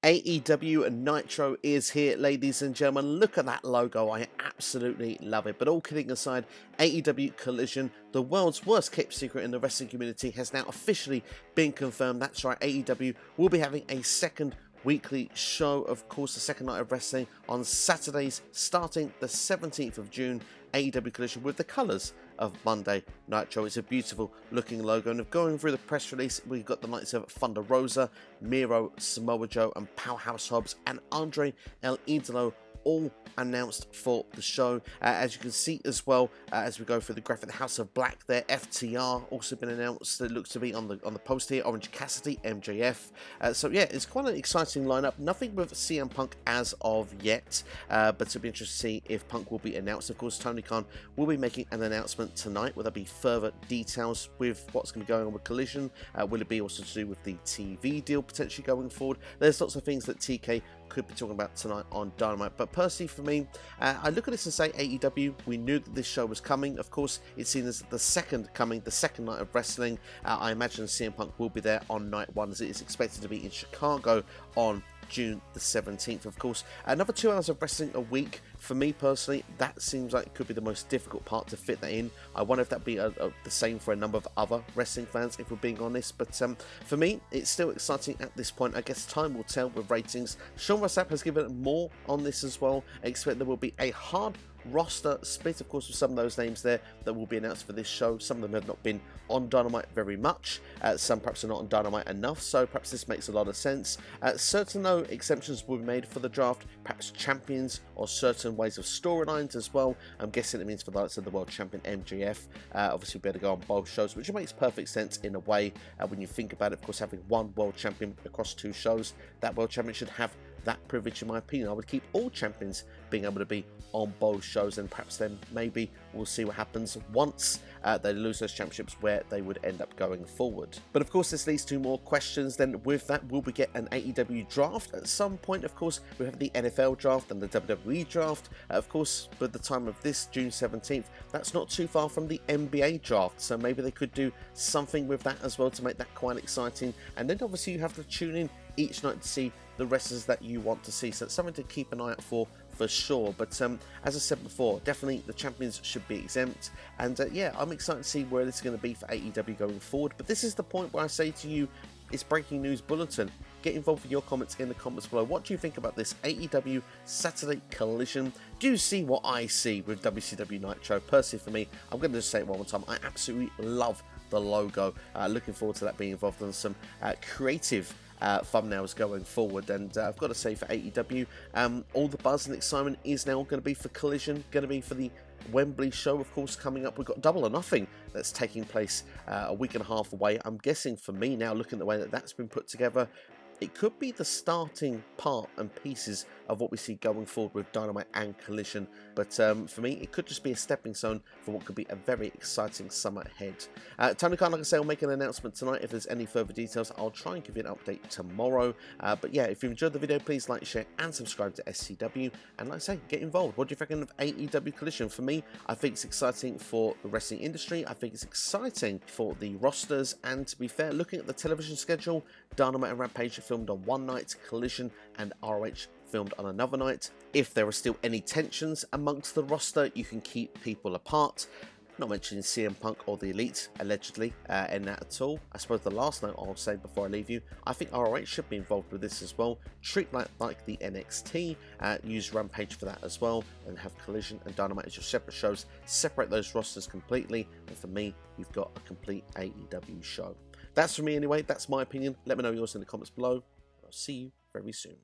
AEW Nitro is here, ladies and gentlemen. Look at that logo. I absolutely love it. But all kidding aside, AEW Collision, the world's worst kept secret in the wrestling community, has now officially been confirmed. That's right, AEW will be having a second weekly show, of course, the second night of wrestling on Saturdays starting the 17th of June. AEW Collision with the colours of Monday Nitro. It's a beautiful looking logo, and if going through the press release, we've got the likes of Thunder Rosa, Miro, Samoa Joe and Powerhouse Hobbs and Andre El Idolo all announced for the show. As you can see as well, as we go through the graphic, the House of Black there, FTR also been announced. It looks to be on the post here. Orange Cassidy, MJF. So yeah, it's quite an exciting lineup. Nothing with CM Punk as of yet, but it'll be interesting to see if Punk will be announced. Of course, Tony Khan will be making an announcement tonight. Will there be further details with what's going to be going on with Collision? Will it be also to do with the TV deal potentially going forward? There's lots of things that TK could be talking about tonight on Dynamite. But personally for me, I look at this and say AEW, we knew that this show was coming. Of course, it's seen as the second night of wrestling. I imagine CM Punk will be there on night one, as it is expected to be in Chicago on June the 17th. Of course, another 2 hours of wrestling a week. For me personally, that seems like it could be the most difficult part to fit that in. I wonder if that'd be the same for a number of other wrestling fans, if we're being honest. But for me, it's still exciting at this point. I guess time will tell with ratings. Sean Ross Sapp has given more on this as well. I expect there will be a hard roster split, of course, with some of those names there that will be announced for this show. Some of them have not been on Dynamite very much. Some perhaps are not on Dynamite enough, so perhaps this makes a lot of sense. Certain though exemptions will be made for the draft, perhaps champions or certain ways of storylines as well. I'm guessing it means for the likes of the world champion MJF. Obviously, we'll be able to go on both shows, which makes perfect sense in a way when you think about it. Of course, having one world champion across 2 shows, that world champion should have that privilege, in my opinion. I would keep all champions being able to be on both shows, and perhaps then maybe we'll see what happens once they lose those championships, where they would end up going forward. But of course, this leads to more questions. Then with that, will we get an AEW draft at some point? Of course, we have the NFL draft and the WWE draft. Of course, with the time of this June 17th, that's not too far from the NBA draft, so maybe they could do something with that as well to make that quite exciting. And then obviously you have to tune in each night to see the wrestlers that you want to see, so it's something to keep an eye out for sure. But as I said before, definitely the champions should be exempt, and yeah, I'm excited to see where this is going to be for AEW going forward. But this is the point where I say to you, it's breaking news bulletin. Get involved with your comments in the comments below. What do you think about this AEW Saturday Collision? Do you see what I see with WCW Nitro? Personally for me, I'm going to just say it one more time, I absolutely love the logo. Looking forward to that being involved in some creative thumbnails going forward. And I've got to say, for AEW, all the buzz and excitement is now going to be for Collision, going to be for the Wembley show, of course, coming up. We've got Double or Nothing that's taking place a week and a half away. I'm guessing for me now, looking at the way that that's been put together, it could be the starting part and pieces of what we see going forward with Dynamite and Collision. But for me, it could just be a stepping stone for what could be a very exciting summer ahead. Tony Khan, like I say, will make an announcement tonight. If there's any further details, I'll try and give you an update tomorrow. But yeah, if you enjoyed the video, please like, share and subscribe to SCW. And like I say, get involved. What do you reckon of AEW Collision? For me, I think it's exciting for the wrestling industry. I think it's exciting for the rosters. And to be fair, looking at the television schedule, Dynamite and Rampage are filmed on one night, Collision and ROH filmed on another night. If there are still any tensions amongst the roster, you can keep people apart. Not mentioning CM Punk or the Elite, allegedly, in that at all. I suppose the last note I'll say before I leave you, I think ROH should be involved with this as well. Treat like the NXT, use Rampage for that as well, and have Collision and Dynamite as your separate shows. Separate those rosters completely, and for me, you've got a complete AEW show. That's for me anyway, that's my opinion. Let me know yours in the comments below. I'll see you very soon.